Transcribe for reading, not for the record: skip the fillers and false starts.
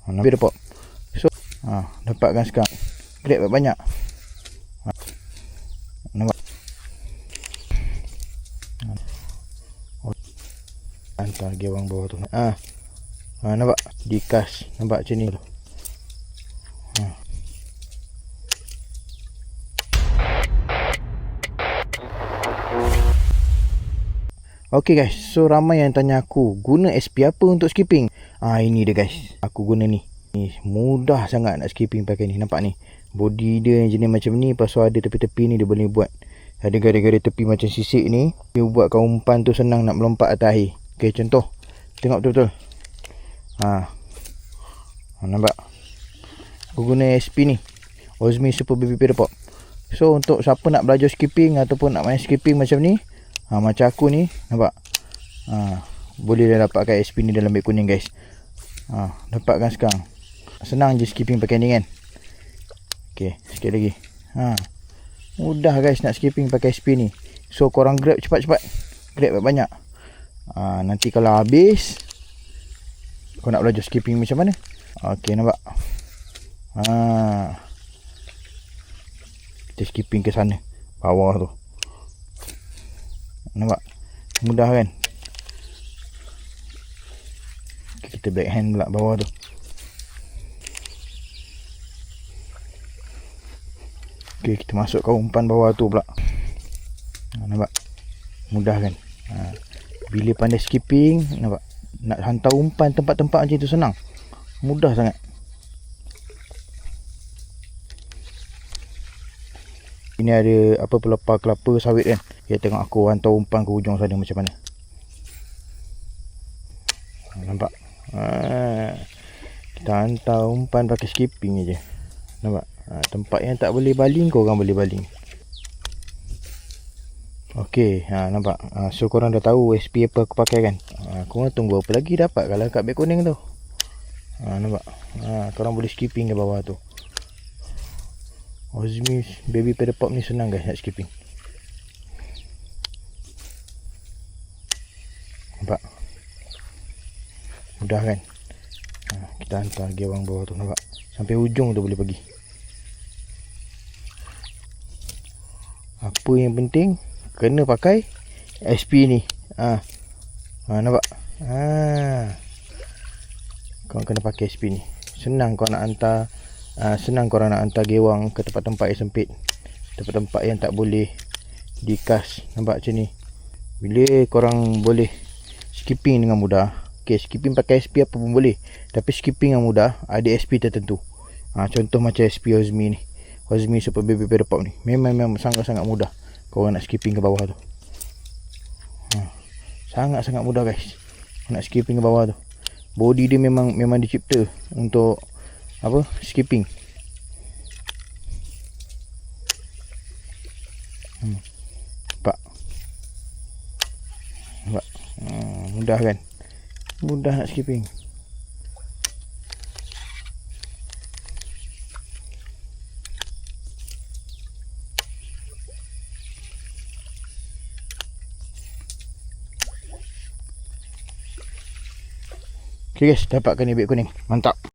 Nampak dapat. So dapatkan sekarang. Grab banyak. Nampak. Hantar gewang bawah tu. Nampak dikas. Nampak macam ni tu. Okay guys, so ramai yang tanya aku guna SP apa untuk skipping. Ini dia guys, aku guna ni. Ni mudah sangat nak skipping pakai ni. Nampak ni, body dia yang jenis macam ni. Lepas tu ada tepi-tepi ni dia boleh buat. Ada garis-garis tepi macam sisik ni. Dia buatkan umpan tu senang nak melompat atas air. Okay, contoh. Tengok betul-betul. Nampak. Aku guna SP ni, Ozmi Super Baby Paddle Pop. So untuk siapa nak belajar skipping ataupun nak main skipping macam ni, macam aku ni, nampak. Boleh dah dapatkan SP ni dalam beg kuning guys. Dapatkan sekarang. Senang je skipping pakai ni kan. Okay, sikit lagi. Mudah guys nak skipping pakai SP ni. So korang grab cepat-cepat. Grab banyak. Nanti kalau habis, kau nak belajar skipping macam mana. Okay, nampak. Kita skipping ke sana, bawah tu. Nampak? Mudah kan? Kita backhand pula bawah tu. Okay, kita masukkan umpan bawah tu pula. Nampak? Mudah kan? Bila pandai skipping, nampak? Nak hantar umpan tempat-tempat macam tu senang. Mudah sangat. Ini ada apa, pelepah kelapa sawit kan. Okay, tengok aku hantar umpan ke hujung sana macam mana. Nampak? Kita hantar umpan pakai skipping je. Nampak? Tempat yang tak boleh baling, korang boleh baling. Okay, nampak? So korang dah tahu SP apa aku pakai kan. Korang tunggu apa lagi dapat kalau kat beg kuning tu. Nampak? Korang boleh skipping ke bawah tu. Ozmi Baby Paddle Pop ni senang guys nak skipping. Nampak? Mudah kan? Kita hantar gewang bawah tu, nampak? Sampai hujung tu boleh pergi. Apa yang penting, kena pakai SP ni. Nampak? Kau kena pakai SP ni. Senang kau nak hantar. Senang korang nak hantar gewang ke tempat-tempat yang sempit, tempat-tempat yang tak boleh dikas. Nampak macam ni. Bila korang boleh skipping dengan mudah. Okay, skipping pakai SP apa pun boleh, tapi skipping yang mudah ada SP tertentu. Contoh macam SP Ozmi ni, Ozmi Super Baby Paddle Pop ni, memang sangat-sangat mudah korang nak skipping ke bawah tu. Sangat-sangat mudah guys nak skipping ke bawah tu. Body dia memang dicipta untuk apa, skipping. Nampak? Nampak? Mudah kan? Mudah nak skipping. Okay guys, dapatkan ni beg kuning. Mantap.